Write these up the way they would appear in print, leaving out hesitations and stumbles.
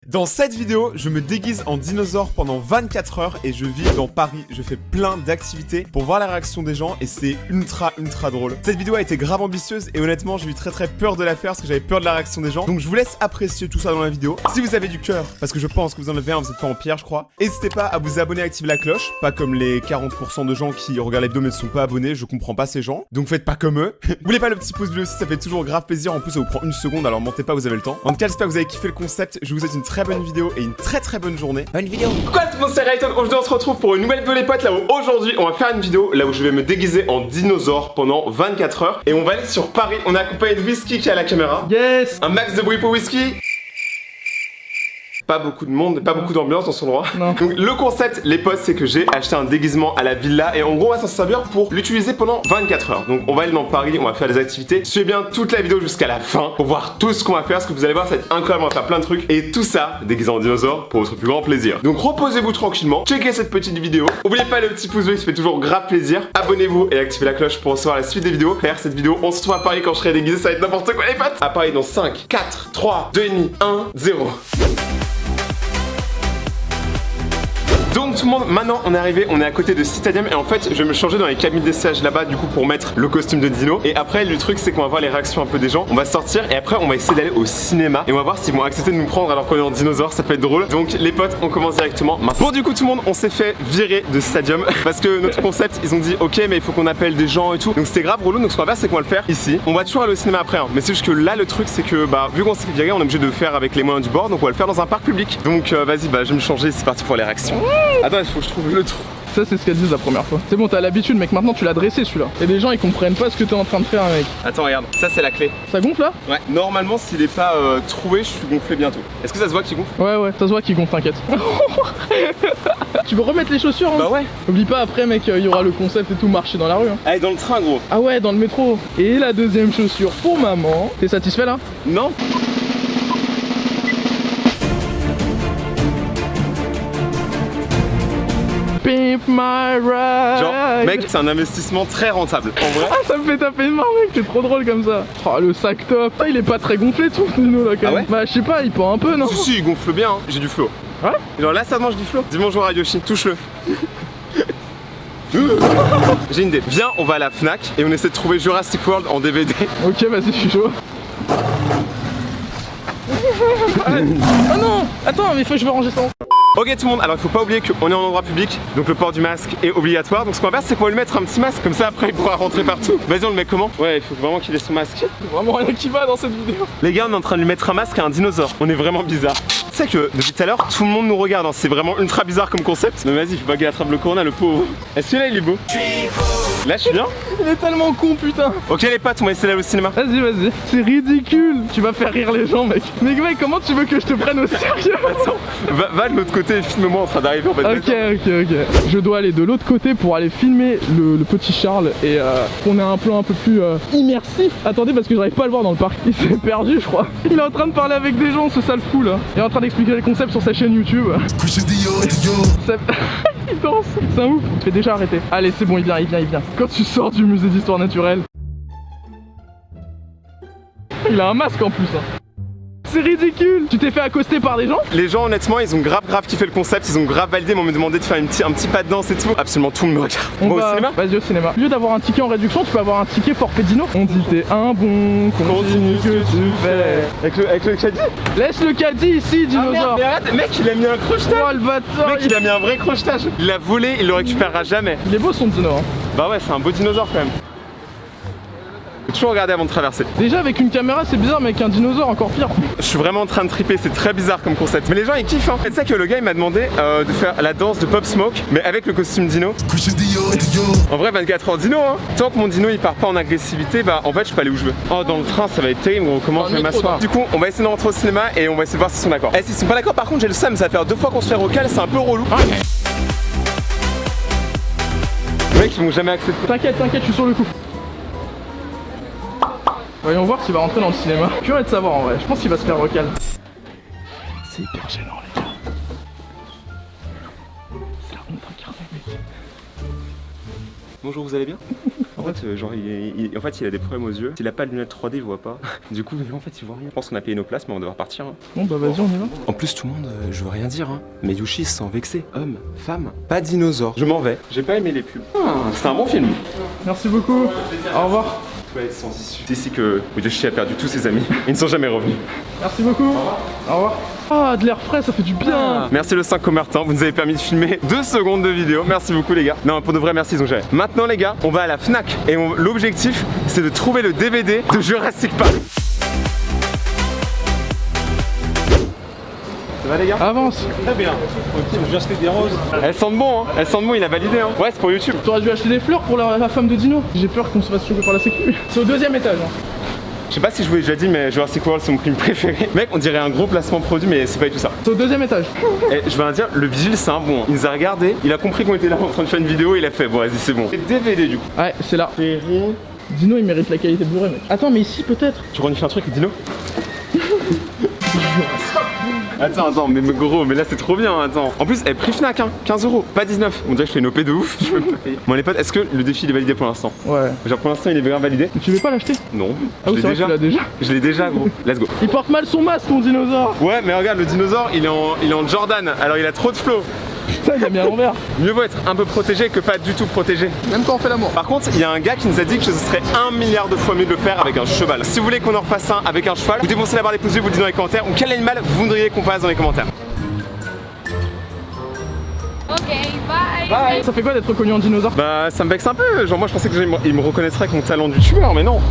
Dans cette vidéo, je me déguise en dinosaure pendant 24 heures et je vis dans Paris. Je fais plein d'activités pour voir la réaction des gens et c'est ultra drôle. Cette vidéo a été grave ambitieuse et honnêtement, j'ai eu très peur de la faire parce que j'avais peur de la réaction des gens. Donc je vous laisse apprécier tout ça dans la vidéo. Si vous avez du cœur, parce que je pense que vous en avez un, vous êtes pas en pierre je crois, n'hésitez pas à vous abonner et activer la cloche. Pas comme les 40% de gens qui regardent les vidéos mais ne sont pas abonnés, je comprends pas ces gens. Donc faites pas comme eux. N'oubliez pas le petit pouce bleu aussi, ça fait toujours grave plaisir. En plus ça vous prend une seconde, alors mentez pas, vous avez le temps. En tout cas, j'espère que vous avez kiffé le concept. Je vous souhaite une très bonne vidéo et une très bonne journée. Bonne vidéo. Quoi tout le monde, c'est Rayton. Aujourd'hui on se retrouve pour une nouvelle vidéo les potes. Là où aujourd'hui on va faire une vidéo là où je vais me déguiser en dinosaure pendant 24 heures. Et on va aller sur Paris. On est accompagné de Whisky qui est à la caméra. Yes. Un max de bruit pour Whisky. Pas beaucoup de monde, pas beaucoup d'ambiance dans son endroit. Non. Donc le concept, les potes, c'est que j'ai acheté un déguisement à la villa et en gros on va s'en servir pour l'utiliser pendant 24 heures. Donc on va aller dans Paris, on va faire des activités. Suivez bien toute la vidéo jusqu'à la fin pour voir tout ce qu'on va faire, parce que vous allez voir, ça va être incroyable, on va faire plein de trucs. Et tout ça déguisé en dinosaure pour votre plus grand plaisir. Donc reposez-vous tranquillement, checkez cette petite vidéo. N'oubliez pas le petit pouce bleu, ça fait toujours grave plaisir. Abonnez-vous et activez la cloche pour recevoir la suite des vidéos. Faire cette vidéo, on se retrouve à Paris quand je serai déguisé, ça va être n'importe quoi les potes. À Paris dans 5, 4, 3, 2,5, 1, 0. Donc tout le monde, maintenant on est arrivé, on est à côté de Citadium et en fait je vais me changer dans les cabines d'essayage là-bas du coup pour mettre le costume de dino. Et après le truc c'est qu'on va voir les réactions un peu des gens, on va sortir et après on va essayer d'aller au cinéma et on va voir s'ils vont accepter de nous prendre alors qu'on est en dinosaure, ça peut être drôle. Donc les potes, on commence directement maintenant. Bon du coup tout le monde, on s'est fait virer de Citadium parce que notre concept, ils ont dit ok mais il faut qu'on appelle des gens et tout. Donc c'était grave relou, donc ce qu'on va faire c'est qu'on va le faire ici. On va toujours aller au cinéma après hein. Mais c'est juste que là le truc c'est que bah vu qu'on s'est fait virer on est obligé de le faire avec les moyens du bord, donc on va le faire dans un parc public. Donc vas-y, bah je vais me changer, c'est parti pour les réactions. Attends, il faut que je trouve le trou. Ça c'est ce qu'elle disent la première fois. C'est bon, t'as l'habitude mec, maintenant tu l'as dressé celui-là. Et les gens ils comprennent pas ce que t'es en train de faire mec. Attends regarde, ça c'est la clé. Ça gonfle là? Ouais, normalement s'il est pas troué, je suis gonflé bientôt. Est-ce que ça se voit qu'il gonfle? Ouais, ça se voit qu'il gonfle, t'inquiète. Tu veux remettre les chaussures hein? Bah ouais. Oublie pas après mec, il y aura le concept et tout, marcher dans la rue hein. Allez dans le train gros. Ah ouais, dans le métro. Et la deuxième chaussure pour maman. T'es satisfait là? Non. Pimp my ride. Genre mec c'est un investissement très rentable en vrai. Ah ça me fait taper une main mec, c'est trop drôle comme ça. Oh le sac top. Ah, il est pas très gonflé tout Dino là quand même. Ah ouais? Bah je sais pas, il pend un peu non? Si il gonfle bien hein. J'ai du flow. Ouais. Genre là ça mange du flow. Dis bonjour à Yoshi, touche-le. J'ai une idée. Viens, on va à la Fnac et on essaie de trouver Jurassic World en DVD. Ok vas-y je suis chaud. Oh non. Attends mais faut que je vais ranger ça. Ok tout le monde, alors il faut pas oublier qu'on est en endroit public, donc le port du masque est obligatoire. Donc ce qu'on va faire c'est qu'on va lui mettre un petit masque, comme ça après il pourra rentrer partout. Vas-y on le met comment? Ouais il faut vraiment qu'il ait son masque. Vraiment rien qui va dans cette vidéo. Les gars on est en train de lui mettre un masque à un dinosaure, on est vraiment bizarre. Tu sais que depuis tout à l'heure tout le monde nous regarde, hein. C'est vraiment ultra bizarre comme concept. Mais vas-y, faut pas qu'il attrape le corona le pauvre. Est-ce que là il est beau? Là je suis bien. Il est tellement con putain. Ok les potes, on va essayer d'aller au cinéma. Vas-y, c'est ridicule. Tu vas faire rire les gens mec. Mais mec comment tu veux que je te prenne au sérieux? Attends, va de l'autre côté et filme-moi en train d'arriver en bas de Ok. Je dois aller de l'autre côté pour aller filmer le petit Charles et qu'on ait un plan un peu plus immersif. Attendez parce que j'arrive pas à le voir dans le parc. Il s'est perdu je crois. Il est en train de parler avec des gens, ce sale fou là. Il est en train d'expliquer les concepts sur sa chaîne YouTube. Il danse. C'est un ouf. Il te fait déjà arrêter. Allez c'est bon, il vient. Quand tu sors du musée d'histoire naturelle. Il a un masque en plus hein. C'est ridicule. Tu t'es fait accoster par des gens? Les gens honnêtement ils ont grave kiffé le concept, ils ont grave validé, m'ont demandé de faire un petit pas de danse et tout. Absolument tout le monde me regarde. On va va au cinéma? Vas-y au cinéma. Au lieu d'avoir un ticket en réduction, tu peux avoir un ticket forfait dino. On dit t'es un bon, continue que tu fais. Avec le caddie? Laisse le caddie ici, dinosaure. Ah merde, mais arrête, mec il a mis un crochetage. Oh le bâtard. Mec il a mis un vrai crochetage. Il l'a volé, il le récupérera jamais. Il est beau son dino hein. Bah ouais c'est un beau dinosaure quand même. Faut toujours regarder avant de traverser. Déjà avec une caméra c'est bizarre mais avec un dinosaure encore pire. Je suis vraiment en train de triper, c'est très bizarre comme concept. Mais les gens ils kiffent hein. C'est ça que le gars il m'a demandé de faire la danse de Pop Smoke mais avec le costume dino. En vrai 24 heures dino hein. Tant que mon dino il part pas en agressivité, bah en fait je peux aller où je veux. Oh dans le train ça va être terrible, comment je vais m'asseoir. Du coup on va essayer de rentrer au cinéma et on va essayer de voir s'ils sont d'accord. S'ils sont pas d'accord par contre j'ai le seum, ça va faire 2 fois qu'on se fait recal, c'est un peu relou. Les mecs ils vont jamais accepter. T'inquiète, je suis sur le coup. Voyons voir s'il va rentrer dans le cinéma. Curieux de savoir en vrai, je pense qu'il va se faire recal. C'est hyper gênant les gars. C'est la honte incarnée mec. Bonjour, vous allez bien? En fait, genre, il a des problèmes aux yeux. S'il a pas de lunettes 3D, il voit pas. Du coup, en fait, il voit rien. Je pense qu'on a payé nos places, mais on va devoir partir. Hein. Bon, bah vas-y, on y va. En plus, tout le monde, je veux rien dire, hein. Mais Yushi se sent vexé. Homme, femme, pas dinosaure. Je m'en vais. J'ai pas aimé les pubs. C'était un bon film. Merci beaucoup. Au revoir. Ouais, sans issue. C'est ici que Yoshi a perdu tous ses amis. Ils ne sont jamais revenus. Merci beaucoup. Au revoir. Ah, de l'air frais, ça fait du bien. Merci le 5 commerçant, vous nous avez permis de filmer 2 secondes de vidéo. Merci beaucoup les gars. Non, pour de vrai, merci, ils ont géré. Maintenant les gars, on va à la Fnac et l'objectif, c'est de trouver le DVD de Jurassic Park. Ça va les gars? Avance. Très bien. Ok, j'ai acheté des roses. Elles sentent bon, hein. Elles sentent bon, il a validé, hein. Ouais, c'est pour YouTube. T'aurais dû acheter des fleurs pour la femme de Dino. J'ai peur qu'on se fasse choper par la sécu. C'est au 2e étage. Hein. Je sais pas si je vous l'ai déjà dit, mais Jurassic World c'est mon film préféré. Mec, on dirait un gros placement produit, mais c'est pas du tout ça. C'est au 2e étage. Et je vais en dire, le vigile c'est un bon. Il nous a regardé, il a compris qu'on était là en train de faire une vidéo, il a fait bon, vas-y, c'est bon. C'est DVD du coup. Ouais, c'est là. Série. Dino, il mérite la qualité Blu-ray, mec. Attends, mais ici peut-être. Tu renifles un truc, Dino? Attends, mais gros, mais là c'est trop bien, attends. En plus, elle prix Fnac, hein, 15 €, pas 19. On dirait que je fais une OP de ouf, je peux pas payer. Bon les potes, est-ce que le défi il est validé pour l'instant? Ouais. Genre pour l'instant il est bien validé? Mais tu veux pas l'acheter? Non. Ah oui, c'est vrai que tu l'as déjà. Je l'ai déjà, gros. Let's go. Il porte mal son masque, ton dinosaure. Ouais, mais regarde, le dinosaure il est en Jordan, alors il a trop de flow. Putain, il a mis à l'envers. Mieux vaut être un peu protégé que pas du tout protégé. Même quand on fait l'amour. Par contre, il y a un gars qui nous a dit que ce serait 1 milliard de fois mieux de le faire avec un cheval. Si vous voulez qu'on en refasse un avec un cheval, vous défoncez la barre des pouces bleus, vous le dites dans les commentaires, ou quel animal vous voudriez qu'on fasse dans les commentaires. Ok, bye. Bye. Ça fait quoi d'être reconnu en dinosaure? Bah ça me vexe un peu, genre moi je pensais qu'il me reconnaîtrait avec mon talent du tueur, mais non.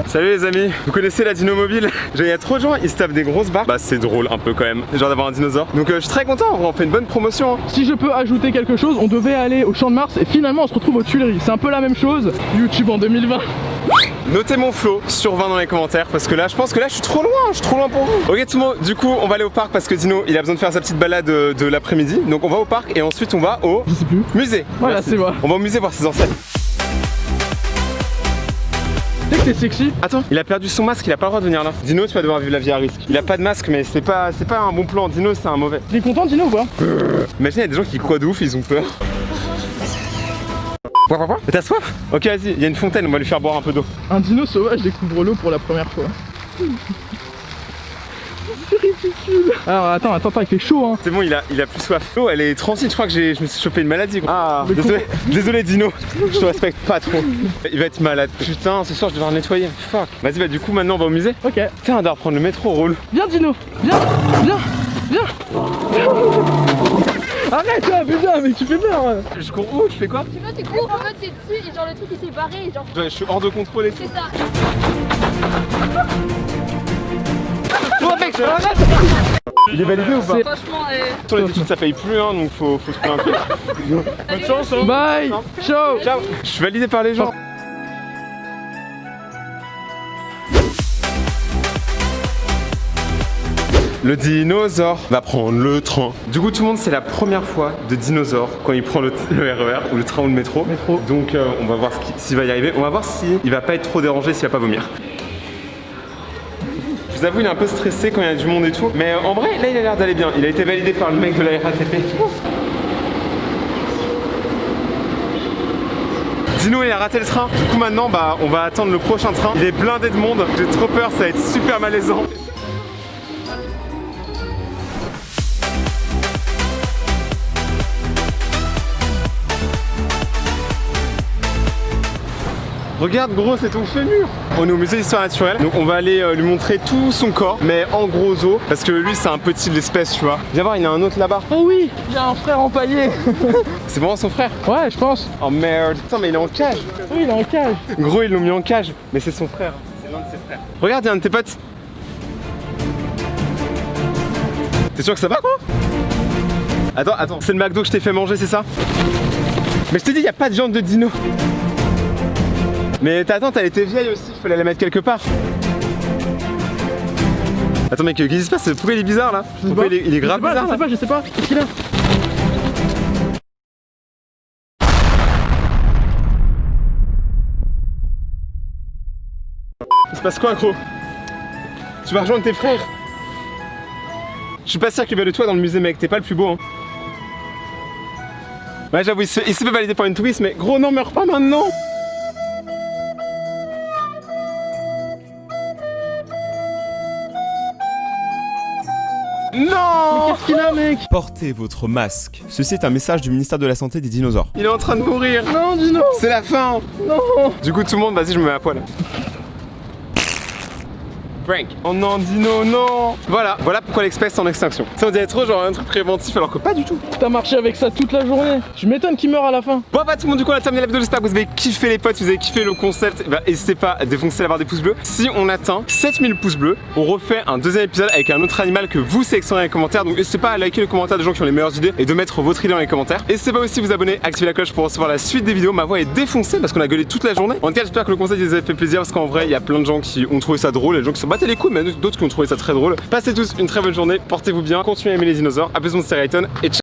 Salut les amis, vous connaissez la Dino Mobile? Il y a trop de gens, ils se tapent des grosses barres. Bah c'est drôle un peu quand même, genre d'avoir un dinosaure. Donc je suis très content, on fait une bonne promotion. Hein. Si je peux ajouter quelque chose, on devait aller au Champ de Mars et finalement on se retrouve aux Tuileries. C'est un peu la même chose, YouTube en 2020. Notez mon flow sur 20 dans les commentaires parce que là je pense que là je suis trop loin pour vous. Ok tout le monde, du coup on va aller au parc parce que Dino il a besoin de faire sa petite balade de l'après-midi. Donc on va au parc et ensuite on va au Je sais plus. musée. Voilà, c'est moi. On va au musée voir ses ancêtres. Tu sais que t'es sexy? Attends, il a perdu son masque, il a pas le droit de venir là. Dino, tu vas devoir vivre la vie à risque. Il a pas de masque, mais c'est pas un bon plan. Dino, c'est un mauvais. T'es content, Dino, ou pas? Imagine, il y a des gens qui croient de ouf, ils ont peur. Quoi? T'as soif? Ok, vas-y, il y a une fontaine, on va lui faire boire un peu d'eau. Un dino sauvage découvre l'eau pour la première fois. C'est ridicule. Alors attends, il fait chaud hein. C'est bon, il a plus soif. L'eau, elle est tranquille, je crois que je me suis chopé une maladie. Gros. Ah, Mais désolé Dino, je te respecte pas trop. Il va être malade. Putain, ce soir je vais devoir le nettoyer. Fuck. Vas-y, bah du coup maintenant on va au musée. Ok. Tiens, on doit reprendre le métro, roule. Viens Dino, viens. Arrête là, putain, mais tu fais peur. Je cours où? Je fais quoi? Tu vois, tu cours, en mode c'est dessus et genre le truc il s'est barré et genre. Je suis hors de contrôle et tout. C'est ça. Il est validé ou pas? Franchement, Sur les études ça paye plus hein, donc faut se prendre un peu. Bonne chance hein. Bye. Ciao. Ciao. Je suis validé par les gens. Le dinosaure va prendre le train. Du coup tout le monde c'est la première fois de dinosaure quand il prend le RER ou le train ou le métro. Donc on va voir s'il va y arriver. On va voir s'il va pas être trop dérangé, s'il va pas vomir. Je vous avoue, il est un peu stressé quand il y a du monde et tout. Mais en vrai, là, il a l'air d'aller bien. Il a été validé par le mec de la RATP. Dino, il a raté le train. Du coup, maintenant, bah, on va attendre le prochain train. Il est blindé de monde. J'ai trop peur, ça va être super malaisant. Regarde gros, c'est ton fémur. On est au musée d'histoire naturelle, donc on va aller lui montrer tout son corps, mais en gros os, parce que lui c'est un petit de l'espèce, tu vois. Viens voir, il y en a un autre là-bas. Oh oui, il y a un frère empaillé. C'est vraiment son frère? Ouais, je pense. Oh merde. Putain, mais il est en cage. Oui, il est en cage. Gros, ils l'ont mis en cage, mais c'est son frère. C'est l'un de ses frères. Regarde, il y a un de tes potes. T'es sûr que ça va quoi? Attends, c'est le McDo que je t'ai fait manger, c'est ça? Mais je t'ai dit, il n'y a pas de viande de dino. Mais ta tante elle était vieille aussi, il fallait la mettre quelque part. Attends mec, qu'est-ce qui se passe? Pourquoi il est bizarre là? Pourquoi il est grave bizarre là? Je sais pas, qu'est-ce qu'il a? Il se passe quoi gros? Tu vas rejoindre tes frères? Je suis pas sûr qu'il y ait de toi dans le musée mec, t'es pas le plus beau hein. Ouais, j'avoue, il se fait valider par une touriste, mais gros, non, meurs pas maintenant. Non! Qu'est-ce qu'il a, mec? Portez votre masque. Ceci est un message du ministère de la Santé des dinosaures. Il est en train de mourir. Non, Dino! C'est la fin. Non! Du coup, tout le monde, vas-y, je me mets à poil. Prank. Oh non, Dino, non. Voilà pourquoi l'espèce est en extinction. Ça on dirait trop genre un truc préventif alors que pas du tout. T'as marché avec ça toute la journée. Je m'étonne qu'il meurt à la fin. Bon bah tout le monde, du coup on a terminé la vidéo, j'espère que vous avez kiffé les potes, vous avez kiffé le concept. Bah n'hésitez pas à défoncer la barre des pouces bleus. Si on atteint 7000 pouces bleus, on refait un deuxième épisode avec un autre animal que vous sélectionnez dans les commentaires. Donc n'hésitez pas à liker le commentaire des gens qui ont les meilleures idées et de mettre votre idée dans les commentaires. N'hésitez pas aussi à vous abonner, activer la cloche pour recevoir la suite des vidéos. Ma voix est défoncée parce qu'on a gueulé toute la journée. En tout cas j'espère que le concept vous a fait plaisir parce qu'en vrai il y a plein de gens qui ont trouvé ça drôle, et des gens qui se battaient les couilles, mais d'autres qui ont trouvé ça très drôle. Passez tous une très bonne journée, portez-vous bien, continuez à aimer les dinosaures. A plus mon Stéréaton et ciao.